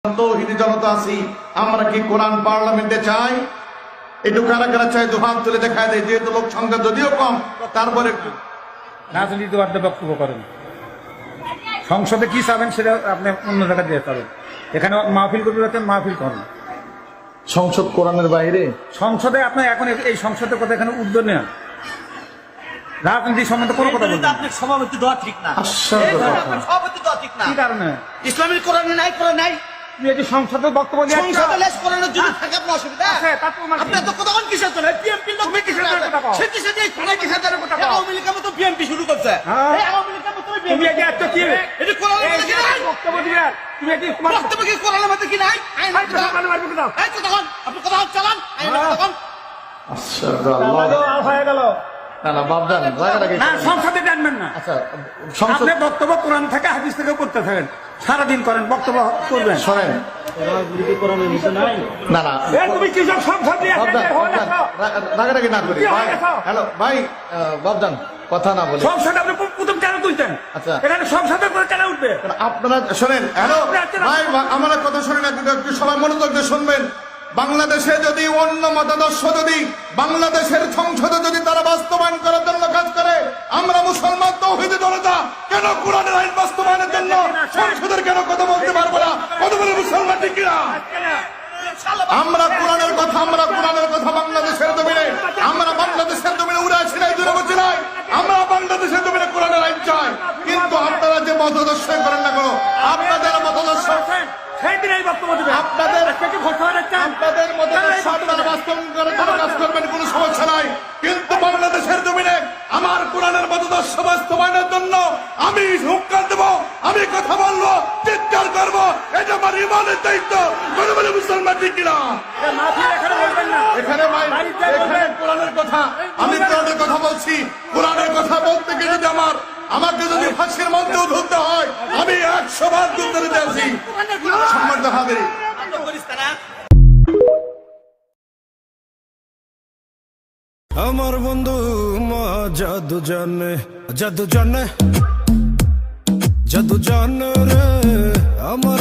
তৌহিদি জনতা আছি, আমরা কি কোরআন পার্লামেন্টে চাই? একটু কারা কারা চাই দু হাত তুলে দেখায় দেয়, যেহেতু লোক সংখ্যা যদিও কম তারপরে রাজনীতিবাদ বক্তব্য করেন। সংসদে কি চাবেন সেটা আপনি অন্য জায়গায় দিয়ে পাবেন। এখানে মাহফিল করতে যাচ্ছেন, মাহফিল করেন। সংসদ কোরআনের বাইরে, সংসদে আপনি এখন এই সংসদের কথা এখানে উদ্যোগ নেন। রাজনীতি সম্বন্ধে কোনো কথা বলবেন আপনার সভাপতি দেওয়া ঠিক না। সভাপতি দেওয়া ঠিক না। কি কারণে? ইসলামের কোরআনে নাই, কোরআন নাই। তুমি এই যে সংসদে বক্তব্য দিয়ে সংসদে লেস কোরআনের জন্য থাকে আপনার অসুবিধা আছে। আপনি তো কতক্ষণ কিসের চলে পিএমপি লোক তুমি কিসের জন্য কথা বলো? সে কিসের দিয়ে কোন কিসের জন্য কথা বলো? আওয়ামী লীগের মতো পিএমপি শুরু করছে। এই আওয়ামী লীগের মতো তুমি এই যে এত কি এটা কোরআনের মধ্যে কি নাই? বক্তব্য দিবে তুমি এই যে তোমার বক্তব্য কি কোরআনের মধ্যে কি নাই? আইন মানে মারবে কথা। এই কতক্ষণ আপনি কতক্ষণ চালান আইন কতক্ষণ আল্লাহ হয়ে গেল না না বাবদান রাগারাগি না, সংসদে জানবেন না। আচ্ছা সংসদ আপনি বক্তব্য কোরআন থেকে হাদিস থেকে করতে থাকেন, সারাদিন করেন, বক্তব্য করবেন। শোনেন না না তুমি কি সব সংসদ দিয়ে রাগারাগি না করি ভাই। হ্যালো ভাই বাবদান কথা না বলে সংসদে আপনি প্রথম কেন তুলতেন? আচ্ছা। এখানে সংসদে করে কেন উঠবে? আপনারা শোনেন, হ্যালো ভাই আমার কথা শোনেন, একটু সবাই মনোযোগ দিয়ে শুনবেন। বাংলাদেশে যদি অন্য মতাদর্শ যদি বাংলাদেশের সংসদে যদি তারা বাস্তবায়ন করার জন্য কাজ করে, আমরা মুসলমান তৌহিদি জনতা কেন কোরআনের আইন বাস্তবায়নের জন্য সংসদের কেন কথা বলতে পারবো না? কত বলে মুসলমান ঠিক কিনা? আমরা কোরআনের কথা বাংলাদেশের জমিনে, আমরা বাংলাদেশের জমিনে উড়ে আসি নাই, দূরে বসে নাই। আমরা বাংলাদেশের জমিনে কোরআনের আইন চাই, কিন্তু আপনারা যে মতাদর্শ করেন না কোনো, আপনাদের মতাদর্শ সেই দিন এই বক্তব্য দিবে। আপনাদের ঘোষণা দিচ্ছেন, আপনাদের মতাদর্শ আপনারা বাস্তবায়ন করার জন্য কাজ করবেন, কোনো সমস্যা নাই। কিন্তু বাংলাদেশের জমিনে আমার কোরআনের মতাদর্শ বাস্তবায়নের জন্য আমি হুঙ্কার দেব, আমি কথা বলবো, চিৎকার করবো, এটা আমার ইমানের দায়িত্ব। বলে বলে মুসলমান ঠিক কিনা? এখানে এখানে কোরআনের কথা, আমি কোরআনের কথা বলছি। কোরআনের কথা বলতে গিয়ে যদি আমাকে যদি ফাঁসির মধ্যেও ধরতে হয়, আমি 100 বার যুদ্ধ দিতে আছি। সম্মানিত হাজির, আমার বন্ধু জাদু জানে, জাদু জানে, জাদু জানে রে আমার।